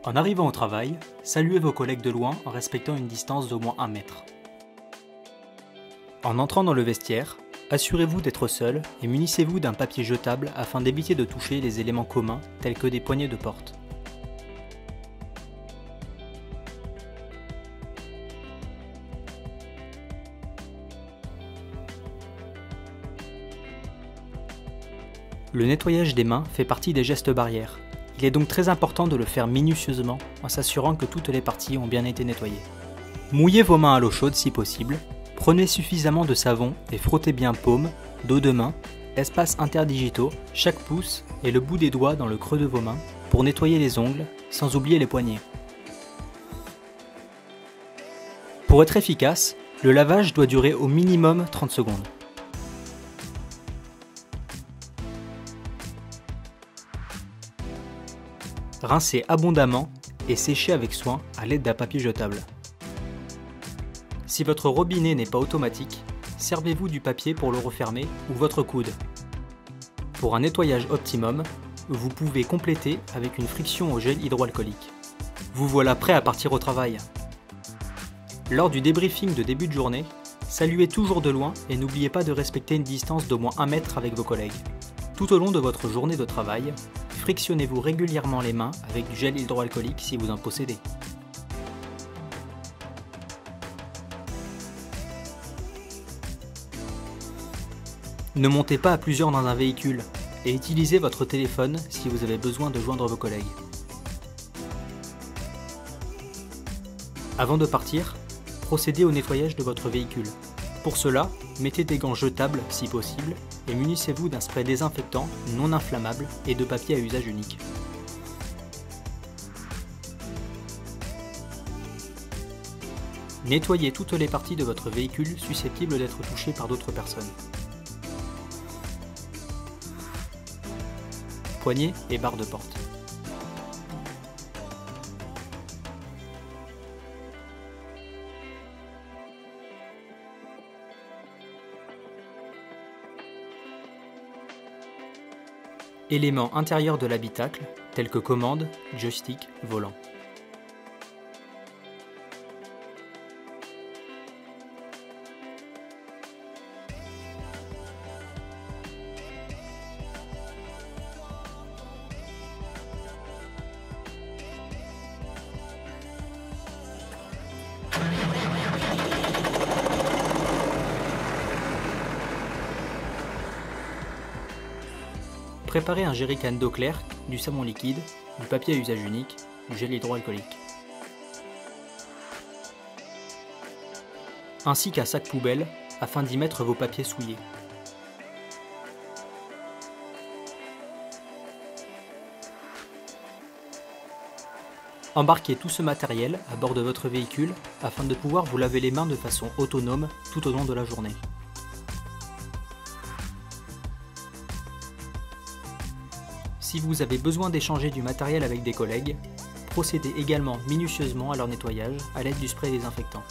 En arrivant au travail, saluez vos collègues de loin en respectant une distance d'au moins 1 mètre. En entrant dans le vestiaire, assurez-vous d'être seul et munissez-vous d'un papier jetable afin d'éviter de toucher les éléments communs tels que des poignées de porte. Le nettoyage des mains fait partie des gestes barrières. Il est donc très important de le faire minutieusement en s'assurant que toutes les parties ont bien été nettoyées. Mouillez vos mains à l'eau chaude si possible, prenez suffisamment de savon et frottez bien paume, dos de main, espaces interdigitaux, chaque pouce et le bout des doigts dans le creux de vos mains pour nettoyer les ongles, sans oublier les poignets. Pour être efficace, le lavage doit durer au minimum 30 secondes. Rincez abondamment et séchez avec soin à l'aide d'un papier jetable. Si votre robinet n'est pas automatique, servez-vous du papier pour le refermer ou votre coude. Pour un nettoyage optimum, vous pouvez compléter avec une friction au gel hydroalcoolique. Vous voilà prêt à partir au travail. Lors du débriefing de début de journée, saluez toujours de loin et n'oubliez pas de respecter une distance d'au moins 1 mètre avec vos collègues. Tout au long de votre journée de travail, frictionnez-vous régulièrement les mains avec du gel hydroalcoolique si vous en possédez. Ne montez pas à plusieurs dans un véhicule et utilisez votre téléphone si vous avez besoin de joindre vos collègues. Avant de partir, procédez au nettoyage de votre véhicule. Pour cela, mettez des gants jetables si possible et munissez-vous d'un spray désinfectant non inflammable et de papier à usage unique. Nettoyez toutes les parties de votre véhicule susceptibles d'être touchées par d'autres personnes. Poignées et barres de porte. Éléments intérieurs de l'habitacle, tels que commande, joystick, volant. Préparez un jerrycan d'eau claire, du savon liquide, du papier à usage unique, du gel hydroalcoolique. Ainsi qu'un sac poubelle afin d'y mettre vos papiers souillés. Embarquez tout ce matériel à bord de votre véhicule afin de pouvoir vous laver les mains de façon autonome tout au long de la journée. Si vous avez besoin d'échanger du matériel avec des collègues, procédez également minutieusement à leur nettoyage à l'aide du spray désinfectant.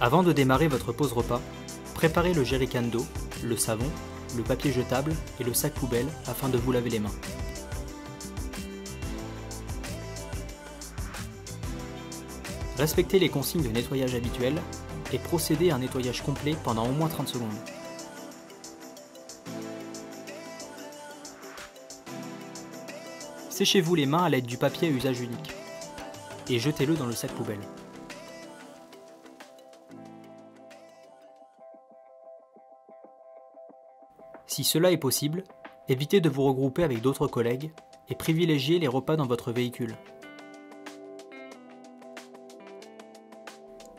Avant de démarrer votre pause repas, préparez le jerrycan d'eau, le savon, le papier jetable et le sac poubelle afin de vous laver les mains. Respectez les consignes de nettoyage habituelles et procédez à un nettoyage complet pendant au moins 30 secondes. Séchez-vous les mains à l'aide du papier à usage unique et jetez-le dans le sac poubelle. Si cela est possible, évitez de vous regrouper avec d'autres collègues et privilégiez les repas dans votre véhicule.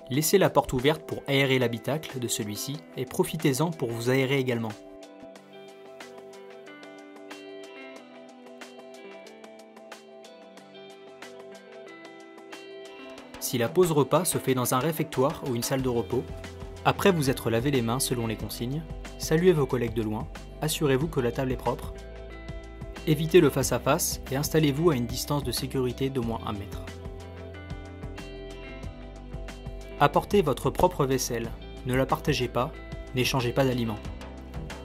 Laissez la porte ouverte pour aérer l'habitacle de celui-ci et profitez-en pour vous aérer également. Si la pause repas se fait dans un réfectoire ou une salle de repos, après vous être lavé les mains selon les consignes, saluez vos collègues de loin, assurez-vous que la table est propre, évitez le face-à-face et installez-vous à une distance de sécurité d'au moins 1 mètre. Apportez votre propre vaisselle, ne la partagez pas, n'échangez pas d'aliments.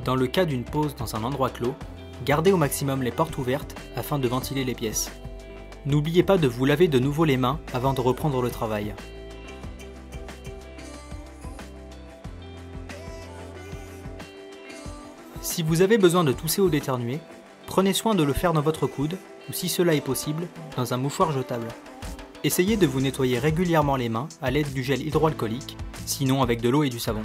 Dans le cas d'une pause dans un endroit clos, gardez au maximum les portes ouvertes afin de ventiler les pièces. N'oubliez pas de vous laver de nouveau les mains avant de reprendre le travail. Si vous avez besoin de tousser ou d'éternuer, prenez soin de le faire dans votre coude ou, si cela est possible, dans un mouchoir jetable. Essayez de vous nettoyer régulièrement les mains à l'aide du gel hydroalcoolique, sinon avec de l'eau et du savon.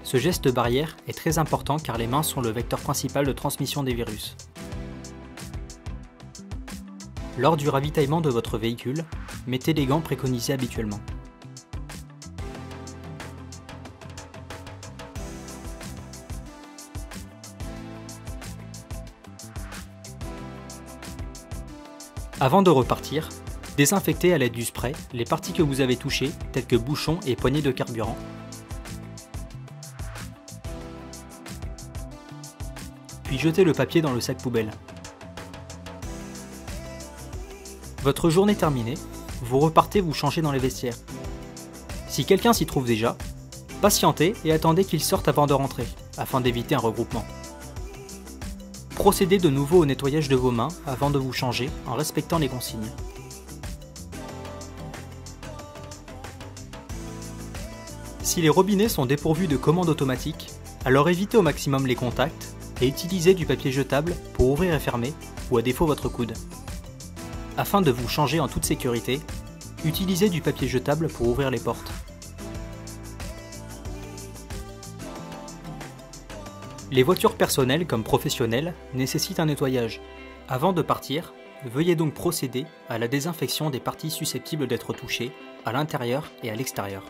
Ce geste barrière est très important car les mains sont le vecteur principal de transmission des virus. Lors du ravitaillement de votre véhicule, mettez les gants préconisés habituellement. Avant de repartir, désinfectez à l'aide du spray les parties que vous avez touchées, telles que bouchons et poignées de carburant. Puis jetez le papier dans le sac poubelle. Votre journée terminée, vous repartez vous changer dans les vestiaires. Si quelqu'un s'y trouve déjà, patientez et attendez qu'il sorte avant de rentrer, afin d'éviter un regroupement. Procédez de nouveau au nettoyage de vos mains avant de vous changer en respectant les consignes. Si les robinets sont dépourvus de commande automatique, alors évitez au maximum les contacts et utilisez du papier jetable pour ouvrir et fermer, ou à défaut votre coude. Afin de vous changer en toute sécurité, utilisez du papier jetable pour ouvrir les portes. Les voitures personnelles comme professionnelles nécessitent un nettoyage. Avant de partir, veuillez donc procéder à la désinfection des parties susceptibles d'être touchées, à l'intérieur et à l'extérieur.